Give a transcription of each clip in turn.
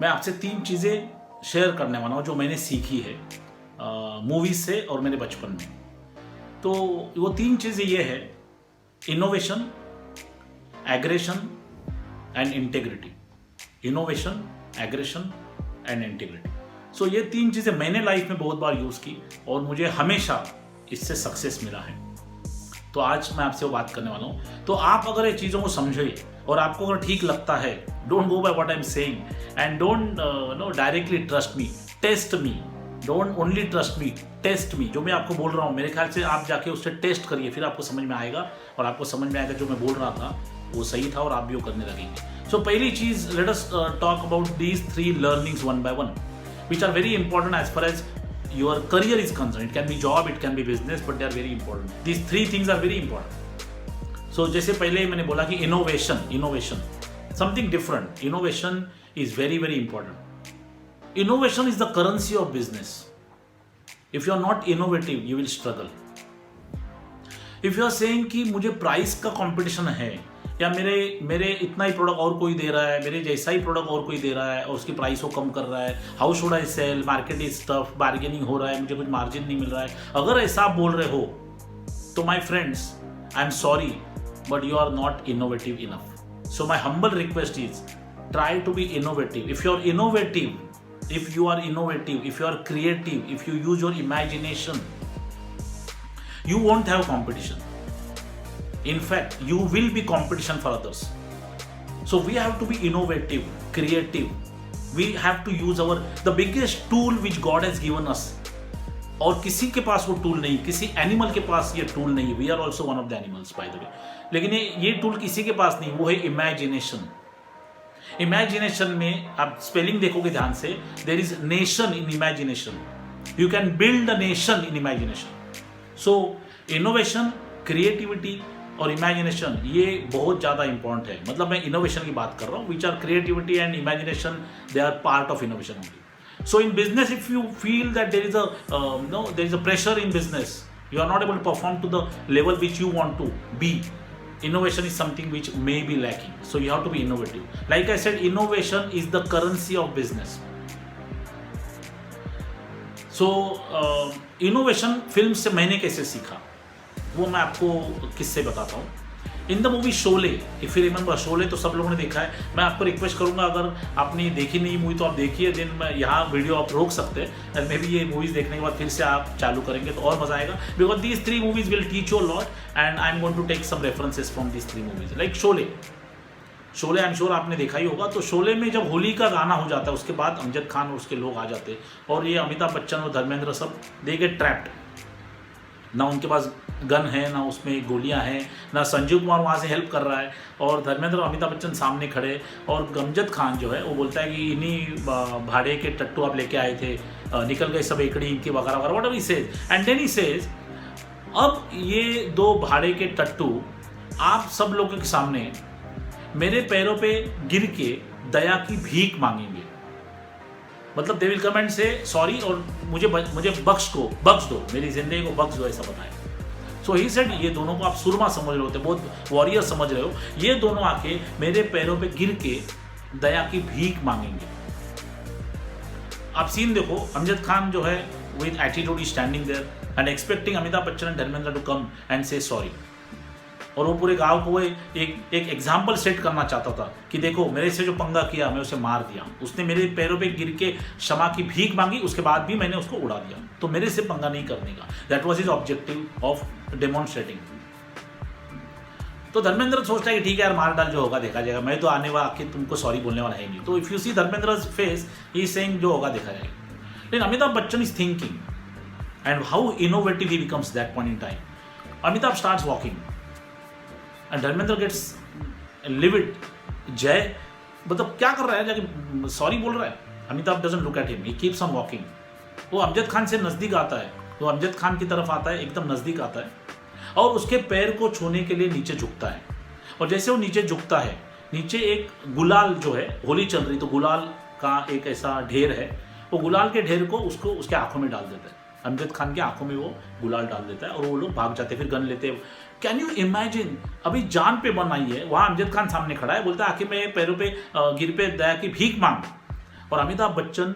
मैं आपसे 3 चीज़ें शेयर करने वाला हूँ जो मैंने सीखी है मूवीज से और मेरे बचपन में। तो वो 3 चीज़ें ये है, innovation, aggression and integrity. Innovation, aggression and integrity. So ये 3 चीज़ें मैंने लाइफ में बहुत बार यूज़ की और मुझे हमेशा इससे सक्सेस मिला है। तो आज मैं आपसे वो बात करने वाला हूँ। तो आप अगर ये चीज़ों को समझे और आपको अगर ठीक लगता है, don't go by what I am saying and don't directly trust me, test me. Don't only trust me, test me. जो मैं आपको बोल रहा हूँ मेरे ख्याल से आप जाके उससे टेस्ट करिए, फिर आपको समझ में आएगा और आपको समझ में आएगा जो मैं बोल रहा था वो सही था और आप भी वो करने लगेंगे। सो पहली चीज़, let us talk about these 3 learnings one by one which are very important as far as your career is concerned. It can be job, it can be business, but they are very important. These 3 things are very important. So जैसे पहले मैंने बोला कि innovation, something different. Innovation is very very important. Innovation is the currency of business. If you are not innovative, you will struggle. If you are saying कि मुझे price का competition है या मेरे इतना ही प्रोडक्ट और कोई दे रहा है, मेरे जैसा ही प्रोडक्ट और कोई दे रहा है और उसकी प्राइस को कम कर रहा है, how should I sell, market is tough, bargaining हो रहा है, मुझे कुछ मार्जिन नहीं मिल रहा है, अगर ऐसा आप बोल रहे हो तो my friends, I am sorry but you are not innovative enough. So my humble request is try to be innovative. If you are innovative, if you are creative, if you use your imagination, you won't have competition. In fact, you will be competition for others. So we have to be innovative, creative. We have to use the biggest tool which God has given us. और किसी के पास वो tool नहीं, किसी animal के पास ये tool नहीं। We are also one of the animals by the way. लेकिन ये टूल किसी के पास नहीं, वो है इमेजिनेशन। इमेजिनेशन में आप स्पेलिंग देखोगे ध्यान से, there is nation in imagination. You can build a nation in imagination. So innovation, creativity और इमेजिनेशन ये बहुत ज़्यादा इंपॉर्टेंट है। मतलब मैं इनोवेशन की बात कर रहा हूँ, which are creativity and imagination, they are part of innovation only. So in business, if you feel that there is a pressure in business, you are not able to perform to the level which you want to be, innovation is something which may be lacking. So you have to be innovative. Like I said, innovation is the currency of business. So innovation film से मैंने कैसे सीखा वो मैं आपको किससे बताता हूँ। In the movie Sholay, if you remember, Sholay तो सब लोगों ने देखा है। मैं आपको रिक्वेस्ट करूंगा, अगर आपने देखी नहीं मूवी तो आप देखिए, दिन में यहाँ वीडियो आप रोक सकते हैं और मे बी ये मूवीज देखने के बाद फिर से आप चालू करेंगे तो और मजा आएगा। Because these 3 movies will teach you a lot and I am going to take some references from these 3 movies. Like Sholay I am sure आपने देखा ही होगा। तो शोले में जब होली का गाना हो जाता है उसके बाद अमजद खान और उसके लोग आ जाते हैं और ये अमिताभ बच्चन और धर्मेंद्र सब दे गेट ट्रैप्ड। ना उनके पास गन है, ना उसमें गोलियां हैं, ना संजीव कुमार वहाँ से हेल्प कर रहा है और धर्मेंद्र और अमिताभ बच्चन सामने खड़े और अमजद खान जो है वो बोलता है कि इन्हीं भाड़े के टट्टू आप लेके आए थे, निकल गए सब एकड़ी इनके वगैरह वगैरह, whatever he says. And then he says, अब ये 2 भाड़े के टट्टू आप सब लोगों के सामने मेरे पैरों पे गिर के दया की भीख मांगेंगे। मतलब they will come and say sorry और मुझे बख्श दो, मेरी जिंदगी को बख्श दो, ऐसा बताया। सो ही सेड, ये दोनों को आप सुरमा समझ रहे होते, बहुत वॉरियर समझ रहे हो, ये दोनों आके मेरे पैरों पे गिर के दया की भीख मांगेंगे। आप सीन देखो, अमजद खान जो है with attitude is standing there and expecting Amitabh Bachchan and Dharmendra to come and say sorry. और वो पूरे गांव को एक एग्जाम्पल सेट करना चाहता था कि देखो मेरे से जो पंगा किया मैं उसे मार दिया, उसने मेरे पैरों पे गिर के क्षमा की भीख मांगी, उसके बाद भी मैंने उसको उड़ा दिया, तो मेरे से पंगा नहीं करने का। That was his objective of demonstrating. तो धर्मेंद्र सोचता है कि ठीक है यार, मार डाल, जो होगा देखा जाएगा, मैं तो आने वाला आके तुमको सॉरी बोलने वाला है नहीं। तो if you see Dharmendra face, he is saying जो होगा देखा जाएगा। लेकिन Amitabh Bachchan is thinking and how innovative he becomes that point in time. Amitabh starts walking and Dharmendra gets livid. Jai मतलब क्या कर रहा है, जाके सॉरी बोल रहा है। Amitabh doesn't look at him, he keeps on walking. वो अमजद खान से नजदीक आता है, वो अमजद खान की तरफ आता है, एकदम नजदीक आता है और उसके पैर को छूने के लिए नीचे झुकता है। और जैसे वो नीचे झुकता है, नीचे एक गुलाल जो है, होली चल रही तो गुलाल का एक ऐसा ढेर है, वो गुलाल के ढेर को उसके आंखों में डाल देता है। अमजद खान के आंखों में वो गुलाल डाल देता है और वो लोग भाग जाते हैं, फिर गन लेते हैं। कैन यू इमेजिन, अभी जान पे बन आई है, वहां अमजद खान सामने खड़ा है, बोलता है आखिर मैं पैरों पे गिर पे दया की भीख मांग। और Amitabh Bachchan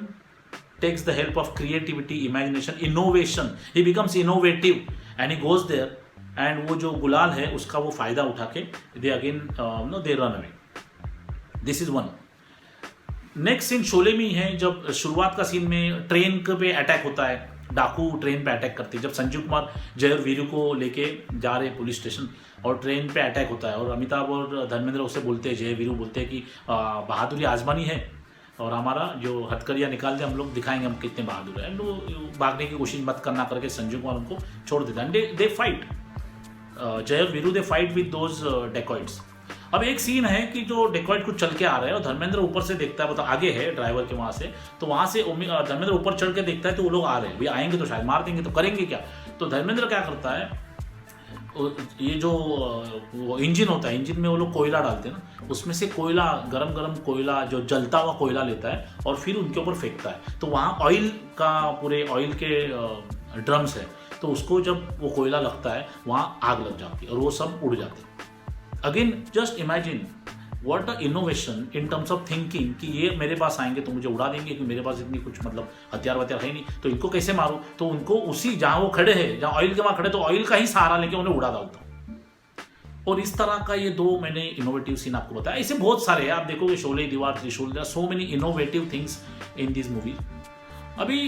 takes the help of creativity, imagination, innovation. He becomes innovative and he goes there and वो जो गुलाल है उसका वो फायदा उठा के they again they run away. This is one. Next scene Sholay में ही है, जब शुरुआत का सीन में ट्रेन पे अटैक होता है, डाकू ट्रेन पे अटैक करते हैं। जब संजीव कुमार जय और वीरू को लेके जा रहे पुलिस स्टेशन और ट्रेन पे अटैक होता है और अमिताभ और धर्मेंद्र उससे बोलते हैं, जय वीरू बोलते हैं कि बहादुरी आजमानी है और हमारा जो हथकड़िया निकाल दे हम लोग दिखाएंगे हम कितने बहादुर हैं। एंड वो भागने की कोशिश मत करना करके संजीव कुमार उनको छोड़ देता है। दे फाइट, जय और Veeru they fight with those dacoits. अब एक सीन है कि जो डेकॉइट कुछ चल के आ रहे हैं और धर्मेंद्र ऊपर से देखता है, मतलब आगे है ड्राइवर के वहां से, तो वहां से धर्मेंद्र ऊपर चढ़ के देखता है तो वो लोग आ रहे हैं, भैया आएंगे तो शायद मार देंगे, तो करेंगे क्या। तो धर्मेंद्र क्या करता है, ये जो वो इंजन होता है, इंजन में वो लोग कोयला डालते हैं ना, उसमें से कोयला गरम गरम कोयला जो जलता हुआ कोयला लेता है और फिर उनके ऊपर फेंकता है। तो वहाँ ऑयल का पूरे ऑयल के ड्रम्स है, तो उसको जब वो कोयला लगता है वहाँ आग लग जाती है और वो सब उड़ जाते हैं। Again just imagine what a innovation in terms of thinking कि ये मेरे पास आएंगे तो मुझे उड़ा देंगे क्योंकि मेरे पास इतनी कुछ मतलब हथियार वथियार है नहीं, तो इनको कैसे मारूं। तो उनको उसी जहां वो खड़े हैं, जहां ऑयल के वहां खड़े, तो ऑयल का ही सहारा लेके उन्हें उड़ा डालता हूं। और इस तरह का ये दो मैंने इनोवेटिव सीन आपको बताया। ऐसे बहुत सारे हैं, आप देखोगे Sholay, Deewar, Trishul, there are so many innovative things in this movie. अभी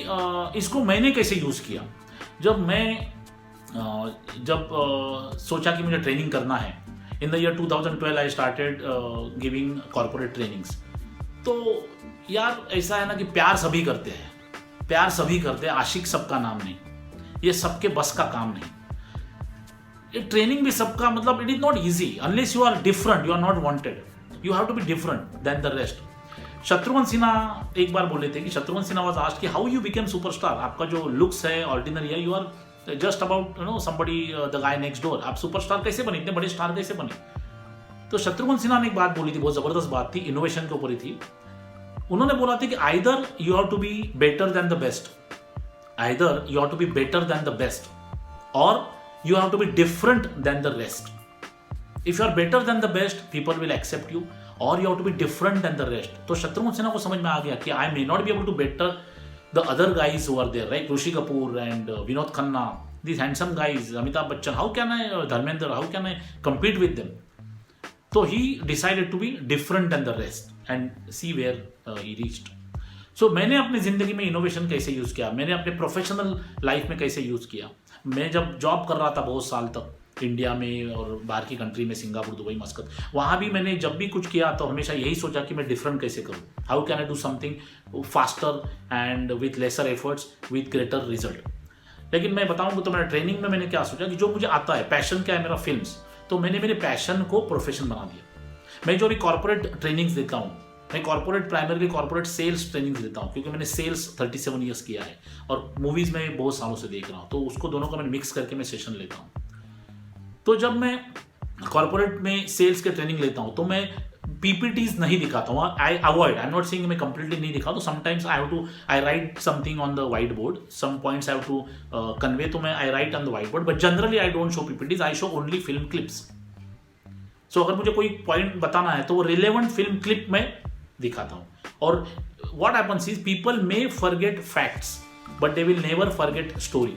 इसको मैंने कैसे यूज किया, जब मैं सोचा कि मुझे ट्रेनिंग करना है। In the year 2012 I started giving corporate trainings. तो यार ऐसा है ना कि प्यार सभी करते हैं, प्यार सभी करते हैं, आशिक सबका नाम नहीं, ये सबके बस का काम नहीं। ये ट्रेनिंग भी सबका मतलब it is not easy unless you are different, you are not wanted, you have to be different than the rest. Shatrughan Sinha एक बार बोले थे कि शत्रुघ्न सिन्हा वाज आस्क्ड कि हाउ यू बिकेम सुपरस्टार, आपका जो लुक्स है ऑर्डिनरी है, you are just about somebody the guy next door, आप सुपरस्टार कैसे बने, इतने बड़े स्टार कैसे बने। तो शत्रुघ्न सिन्हा ने एक बात बोली थी, बहुत जबरदस्त बात थी, इनोवेशन के ऊपर ही थी। उन्होंने बोला था कि either you have to be better than the best, either you have to be better than the best, और you have to be different than the rest. If you are better than the best people will accept you, और you have to be different than the rest. तो शत्रुघ्न सिन्हा को समझ में आ गया कि I may not be able to better the other guys who are there, right? Rishi Kapoor and Vinod Khanna, these handsome guys, Amitabh Bachchan, how can I, Dharmendra, how can I compete with them? So he decided to be different than the rest and see where he reached. So मैंने अपनी ज़िंदगी में innovation कैसे use किया, मैंने अपने professional life में कैसे यूज़ किया। मैं जब जॉब कर रहा था बहुत साल तक इंडिया में और बाहर की कंट्री में, सिंगापुर, दुबई, मस्कत, वहाँ भी मैंने जब भी कुछ किया तो हमेशा यही सोचा कि मैं डिफरेंट कैसे करूँ, how can I do something faster and with lesser efforts with greater result. लेकिन मैं बताऊँ तो मेरा ट्रेनिंग में मैंने क्या सोचा कि जो मुझे आता है, पैशन क्या है मेरा, फिल्म्स, तो मैंने मेरे पैशन को प्रोफेशन बना दिया। मैं जो अभी कॉर्पोरेट ट्रेनिंग्स देता हूँ, मैं प्राइमरी कॉर्पोरेट सेल्स ट्रेनिंग्स देता हूँ क्योंकि मैंने सेल्स 37 ईयर्स किया है और मूवीज़ में बहुत सालों से देख रहा हूँ, तो उसको दोनों का मैं मिक्स करके मैं सेशन लेता हूँ। तो जब मैं कॉर्पोरेट में सेल्स के ट्रेनिंग लेता हूँ तो मैं पीपीटीज नहीं दिखाता हूँ, I avoid, I am not saying मैं कंप्लीटली नहीं दिखाता, तो sometimes I write something on the white board, some points I have to convey, तो मैं I write on the white board, but generally I don't show PPTs, I show only film clips. So अगर मुझे कोई point बताना है तो वो relevant film clip में दिखाता हूँ। और what happens is people may forget facts but they will never forget story.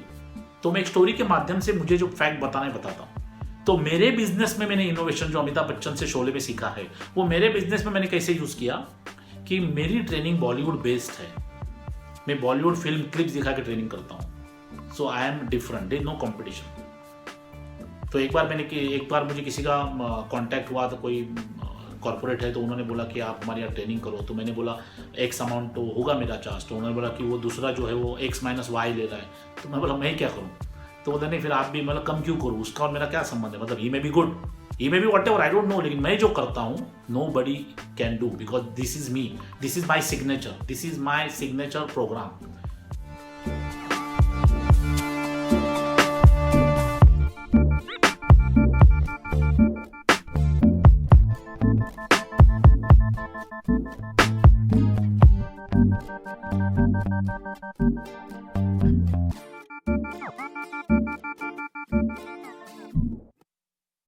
तो मैं एक स्टोरी के माध्यम से मुझे जो फैक्ट बताना है बताता हूँ। तो मेरे बिजनेस में मैंने इनोवेशन जो अमिताभ बच्चन से शोले में सीखा है, वो मेरे बिजनेस में मैंने कैसे यूज किया कि मेरी ट्रेनिंग बॉलीवुड बेस्ड है, मैं बॉलीवुड फिल्म क्लिप्स दिखा के ट्रेनिंग करता हूँ। So I am different, there is no competition. तो एक बार मुझे किसी का कांटेक्ट हुआ, तो कोई कॉर्पोरेट है, तो उन्होंने बोला कि आप हमारे यहाँ ट्रेनिंग करो, तो मैंने बोला एक्स अमाउंट तो होगा मेरा चार्ज, तो उन्होंने बोला कि वो दूसरा जो है वो एक्स माइनस वाई ले रहा है, तो मैं बोला मैं क्या करूँ, तो बोलते नहीं फिर आप भी मतलब कम क्यों करूँ, उसका और मेरा क्या संबंध है, मतलब he may be good, he may be whatever, I don't know, लेकिन मैं जो करता हूँ nobody can do because this is me, this is my signature, this is my signature programme.